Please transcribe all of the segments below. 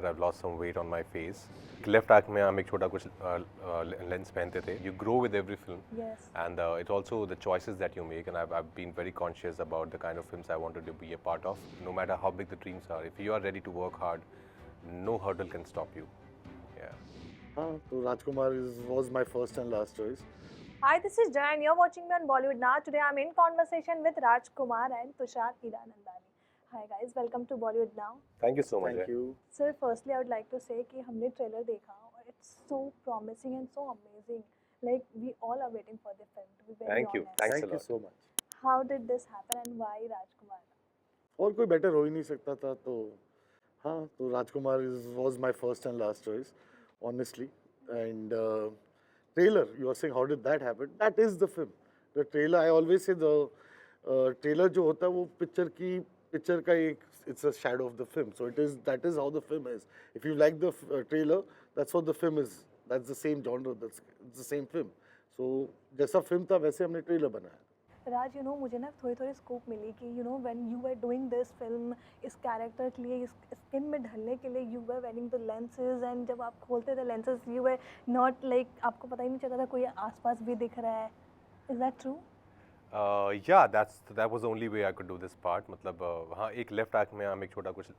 I've lost some weight on my face. Left आँख में हम एक छोटा कुछ लेंस पहनते थे. You grow with every film. Yes. And it's also the choices that you make, and I've been very conscious about the kind of films I wanted to be a part of. No matter how big the dreams are, if you are ready to work hard, no hurdle can stop you. Yeah. So Rajkumar was my first and last choice. Hi, this is Jay and you're watching me on Bollywood Now. Today I'm in conversation with Raj Kumar and Tushar Hiranandani. Hi guys, welcome to Bollywood Now. Thank you so much. Thank you. Sir, firstly I would like to say कि हमने trailer देखा और it's so promising and so amazing. Like we all are waiting for the film to be very Thank you. honest. Thanks a Thank you lot. so much. How did this happen and why Raj Kumar? और कोई better हो ही नहीं सकता था तो हाँ तो राजकुमार was my first and last choice, honestly. And trailer, you are saying how did that happen? That is the film. The trailer, I always say the trailer जो होता है वो पिक्चर का एक it's a shadow of the film. So that is how the film is. If you like the trailer, that's what the film is. That's the same genre. It's the same film. So जैसा film था वैसे हमने trailer बनाया. राज मुझे ना थोड़ी scope मिली कि when you were doing this film इस कैरेक्टर के लिए इस स्किन में ढलने के लिए you were wearing the lenses and जब आप खोलते थे lenses you were not like आपको पता ही नहीं चलता था कोई आसपास भी दिख रहा है. Is that true? Yeah, that was the only way I could do this part. मतलब हाँ एक लेफ्ट आँख में हम एक छोटा कुछ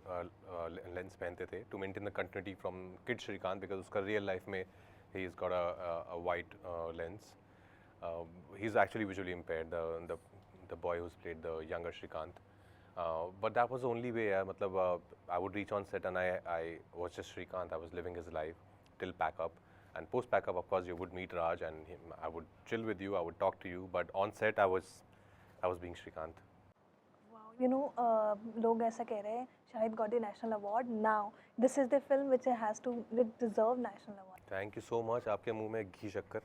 लेंस पहनते थे to maintain the continuity from kid Shrikant because उसका real life में he's got a white lens. He's actually visually impaired, the boy who's played the younger Shrikant. But that was the only way. मतलब I would reach on set and I was just Shrikant. I was living his life till pack up. And post pack up, of course, you would meet Raj and I would chill with you. I would talk to you. But on set, I was being Shrikant. लोग ऐसा कह रहे हैं Shahid got the national award now this is the film which has to deserve national award. Thank you so much. आपके मुंह में घी शक्कर.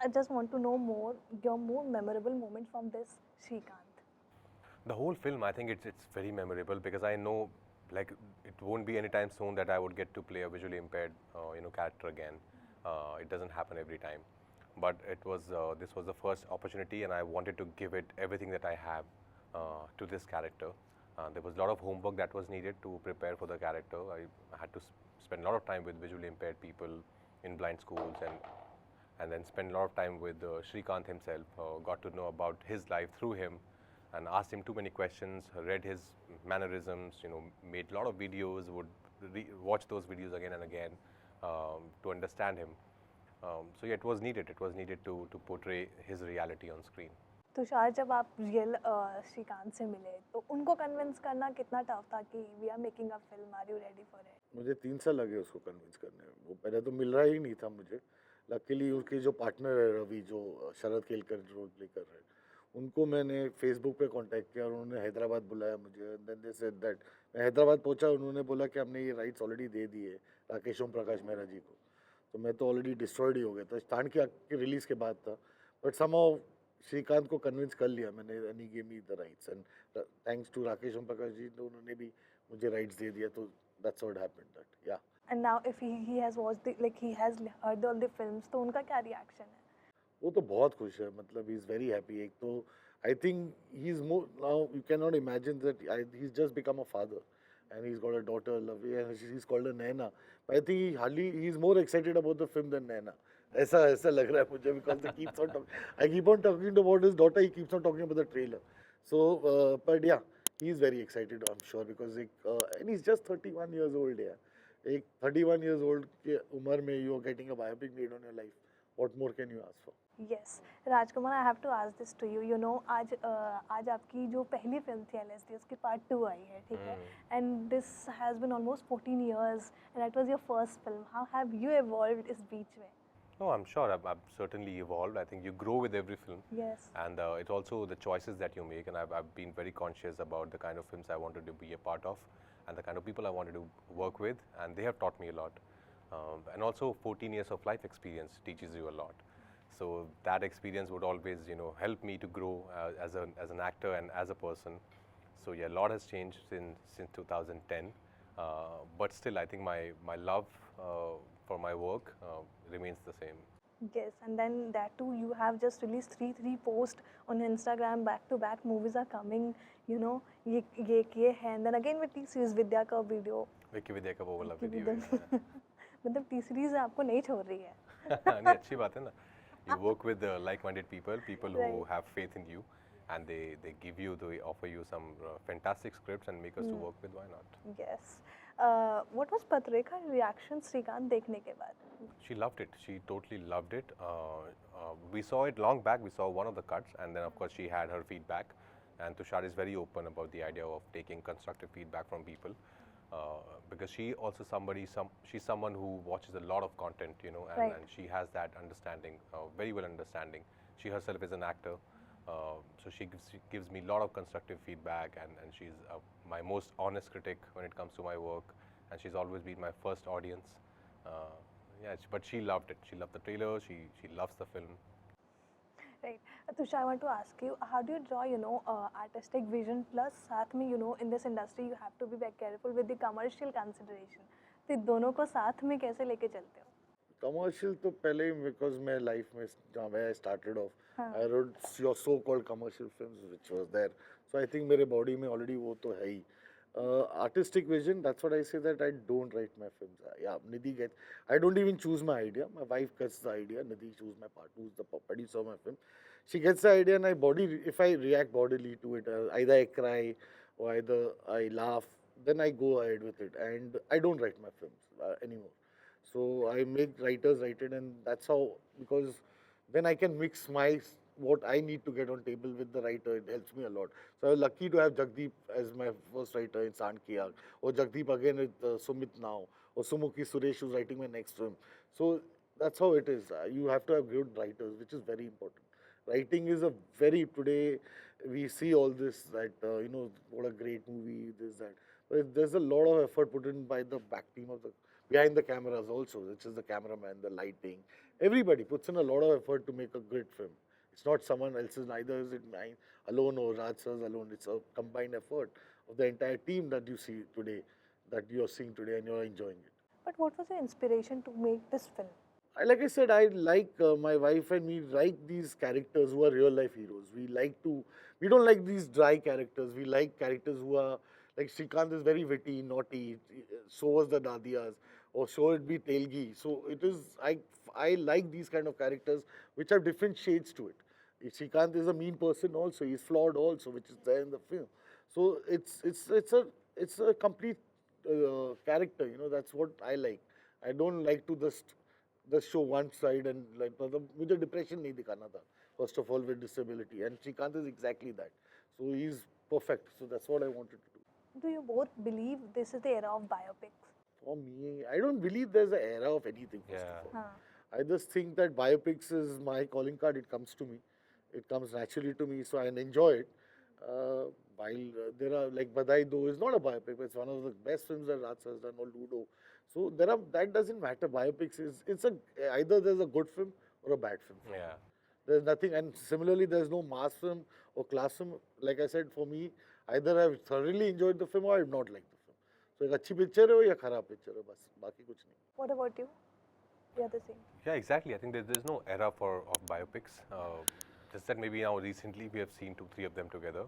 I just want to know more your more memorable moment from this Shrikant. The whole film, I think it's very memorable because I know, like, it won't be anytime soon that I would get to play a visually impaired, character again. It doesn't happen every time, but this was the first opportunity, and I wanted to give it everything that I have to this character. There was a lot of homework that was needed to prepare for the character. I had to spend a lot of time with visually impaired people in blind schools and then spend a lot of time with Shrikant himself. Got to know about his life through him. And asked him too many questions, read his mannerisms, made a lot of videos, would watch those videos again and again to understand him. So yeah, it was needed to portray his reality on screen. Tushar जब आप real Shrikant से मिले तो उनको convince करना कितना tough था कि we are making a film, are you ready for it? मुझे 3 साल लगे उसको कन्विंस करने में. वो पहले तो मिल रहा ही नहीं था मुझे. लकीली उसके जो पार्टनर है रवि, जो शरद केलकर रोल प्ले कर रहे हैं, उनको मैंने फेसबुक पे कांटेक्ट किया और उन्होंने हैदराबाद बुलाया मुझे. देन दे सेड दैट मैं हैदराबाद पहुंचा, उन्होंने बोला कि हमने ये राइट्स ऑलरेडी दे दिए राकेश ओम प्रकाश मेहरा जी को. तो मैं तो ऑलरेडी डिस्ट्रॉयड ही हो गया था. स्टांड की रिलीज़ के बाद था, बट समहाउ श्रीकांत को कन्विंस कर लिया मैंने and he give me the rights. And thanks to Rakesh Om Prakash ji, तो उन्होंने भी मुझे राइट्स दे दिया. तो that's what happened that yeah. And now if he has watched like he has heard all the films तो उनका क्या रिएक्शन है? वो तो बहुत खुश है. मतलब ही इज़ वेरी हैप्पी. एक तो I think he is more now, you can not imagine that he is just become a father and he's got a daughter Lovely and she's called her Naina. But I think he's more excited about the film than Naina. ऐसा लग रहा है मुझे because I keep on talking about his daughter, he keeps on talking about the trailer. So but yeah, he's very excited, I'm sure, because and he's just 31 years old. एक 31 years old के उम्र में you are getting a biopic made on your life. What more can you ask for? Yes Rajkumar, I have to ask this to you आज आपकी जो पहली film थी LSD उसकी पार्ट 2 आई है, ठीक है, and this has been almost 14 years and that was your first film. How have you evolved इस बीच में? No, I'm sure I've certainly evolved. I think you grow with every film. Yes. And it's also the choices that you make. And I've been very conscious about the kind of films I wanted to be a part of and the kind of people I wanted to work with. And they have taught me a lot. And also 14 years of life experience teaches you a lot. So that experience would always, help me to grow as an actor and as a person. So yeah, a lot has changed since 2010. But still, I think my love for my work remains the same. Yes, and then that too, you have just released three posts on Instagram, back to back movies are coming, you know, ये है, and then again with T-series विद्या का video, Vicky विद्या का वो वाला कि video है. विद्या मतलब T-series आपको नहीं छोड़ रही है. नहीं, अच्छी बात है ना. You work with like-minded people who Right. have faith in you, and they give you, they offer you some fantastic scripts and make us to work with. Why not? Yes. What was Patrekha reaction Shrikant देखने के बाद? She loved it. She totally loved it. We saw it long back. We saw one of the cuts, and then of course she had her feedback. And Tushar is very open about the idea of taking constructive feedback from people, because she also she's someone who watches a lot of content, you know, and, Right. and she has that understanding, very well understanding. She herself is an actor, so she gives me a lot of constructive feedback, and she's my most honest critic when it comes to my work, and she's always been my first audience. But she loved it. She loved the trailer. She loves the film. Right. Tushar, I want to ask you, how do you draw, artistic vision plus साथ में, in this industry you have to be very careful with the commercial consideration. तो इन दोनों को साथ में कैसे लेके चलते हो? कमर्शियल तो पहले ही, बिकॉज मैं लाइफ में जहाँ मैं स्टार्टेड ऑफ हाँ. I rode your so called commercial films which was there, so I think मेरे बॉडी में ऑलरेडी वो तो है ही. Artistic vision, that's what I say, that I don't write my films. Yeah, Nidhi gets, I don't even choose my idea. My wife gets the idea. Nidhi choose my part, who's the producer of my film. She gets the idea, and if I react bodily to it, either I cry or either I laugh, then I go ahead with it. And I don't write my films anymore. So I make writers write it, and that's how, because then I can mix what I need to get on table with the writer. It helps me a lot. So I was lucky to have Jagdeep as my first writer in Sand Ki Aag, or Jagdeep again with Sumit now, or Sumukhi Suresh who's writing my next film. So that's how it is. You have to have good writers, which is very important. Writing is today we see all this, that, what a great movie, this, that. But there's a lot of effort put in by the back team behind the cameras also, which is the cameraman, the lighting. Everybody puts in a lot of effort to make a great film. It's not someone else's, neither is it mine alone or Raj sir's alone. It's a combined effort of the entire team that you see today, that you're seeing today, and you're enjoying it. But what was your inspiration to make this film? Like I said, I like my wife and me like these characters who are real life heroes. We don't like these dry characters. We like characters who are, like Shrikant is very witty, naughty. So was the Dadiyas, or so it be Telgi. So it is, I like these kind of characters which have different shades to it. Shrikant is a mean person also. He's flawed also, which is there in the film. So it's a complete character. That's what I like. I don't like to just show one side, and like, मुझे depression नहीं दिखाना था. First of all, with disability, and Shrikant is exactly that. So he's perfect. So that's what I wanted to do. Do you both believe this is the era of biopics? For me, I don't believe there's an era of anything. First Yeah. of all. हाँ. I just think that biopics is my calling card. It comes to me. It comes naturally to me, so I enjoy it. While there are, like, Badai Do is not a biopic, but it's one of the best films that Raj has done, or Ludo. So that doesn't matter. Biopics either there's a good film or a bad film. Yeah. There's nothing, and similarly, there's no mass film or class film. Like I said, for me, either I've thoroughly enjoyed the film or I've not liked the film. So एक अच्छी picture है या खराब picture है, बस बाकी कुछ नहीं. What about you? Yeah, the same. Yeah, exactly. I think there's no era of biopics. Just that maybe now recently we have seen 2-3 of them together,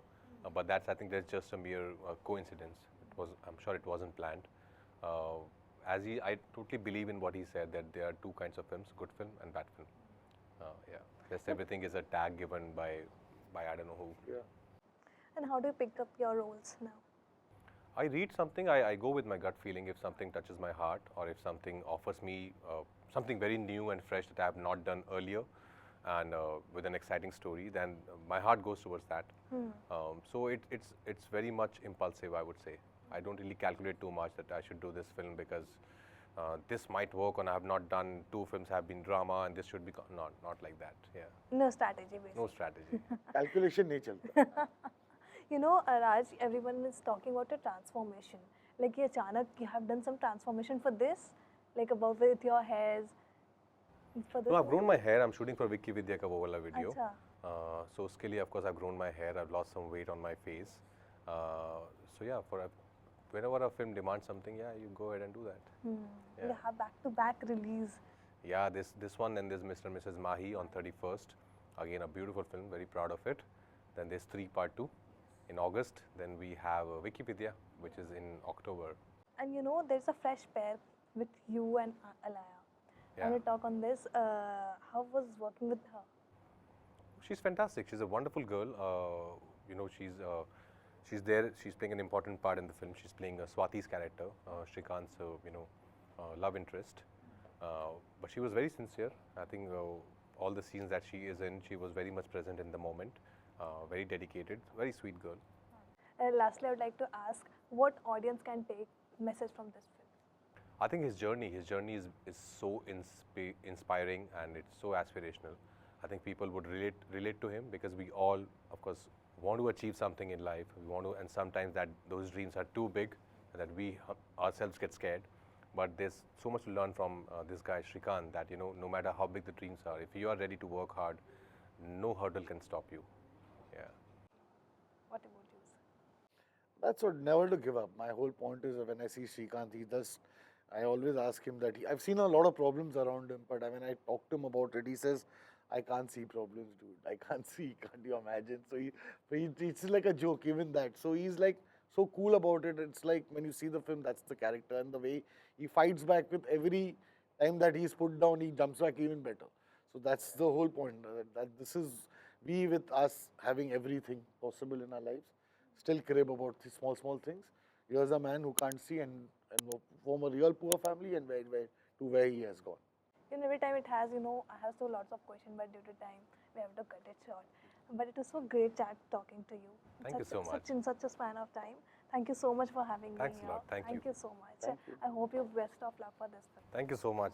but I think that's just a mere coincidence. I'm sure it wasn't planned. I totally believe in what he said, that there are two kinds of films: good film and bad film. Yeah, just everything is a tag given by I don't know who. Yeah. And how do you pick up your roles now? I read something, I go with my gut feeling. If something touches my heart, or if something offers me something very new and fresh that I have not done earlier, and with an exciting story, then my heart goes towards that. So it's very much impulsive, I would say. I don't really calculate too much that I should do this film because this might work, and I have not done 2 films have been drama, and this should be not like that. Yeah, No strategy, basically. no strategy. Calculation नहीं चलता. Raj, everyone is talking about a transformation. Like, ये अचानक you have done some transformation for this, like about with your hairs. For this No, I've movie? grown my hair. I'm shooting for Vicky Vidya ka wo wala video. अच्छा. So uske liye, of course, I've grown my hair. I've lost some weight on my face. So yeah, whenever a film demands something, yeah, you go ahead and do that. You have back-to-back release. Yeah, this one, and there's Mr. and Mrs. Mahi on 31st. Again, a beautiful film, very proud of it. Then there's 3 Part 2 in August. Then we have Wikipedia, which is in October. And you know, there's a fresh pair with you and Alaya. I Yeah. want to talk on this. How was working with her? She's fantastic. She's a wonderful girl. You know, she's there. She's playing an important part in the film. She's playing Swati's character, Shrikant's love interest. But she was very sincere. I think all the scenes that she is in, she was very much present in the moment. Very dedicated. Very sweet girl. Lastly, I would like to ask what audience can take message from this film. I think his journey is so inspiring, and it's so aspirational. I think people would relate to him, because we all, of course, want to achieve something in life. We want to, and sometimes that those dreams are too big that we ourselves get scared. But there's so much to learn from this guy Shrikant, that no matter how big the dreams are, if you are ready to work hard, no hurdle can stop you. Yeah. What about you, sir? That's what, never to give up. My whole point is that when I see Srikanth, I always ask him that, I've seen a lot of problems around him, but when I talk to him about it, he says, I can't see problems, dude. I can't see, can't you imagine? So it's like a joke, even that. So he's like so cool about it. It's like when you see the film, that's the character, and the way he fights back with every time that he's put down, he jumps back even better. So that's the whole point, that this is, we with us having everything possible in our lives, still crib about the small things. Here's a man who can't see, and from a real poor family, and where he has gone. Every time it has, I have so lots of questions, but due to time, we have to cut it short. But it was so great talking to you. Thank you so much. In such a span of time. Thank you so much for having Thanks me a lot. here. Thank you. You so much. Thank you. I hope you best of luck for this film. Thank you so much.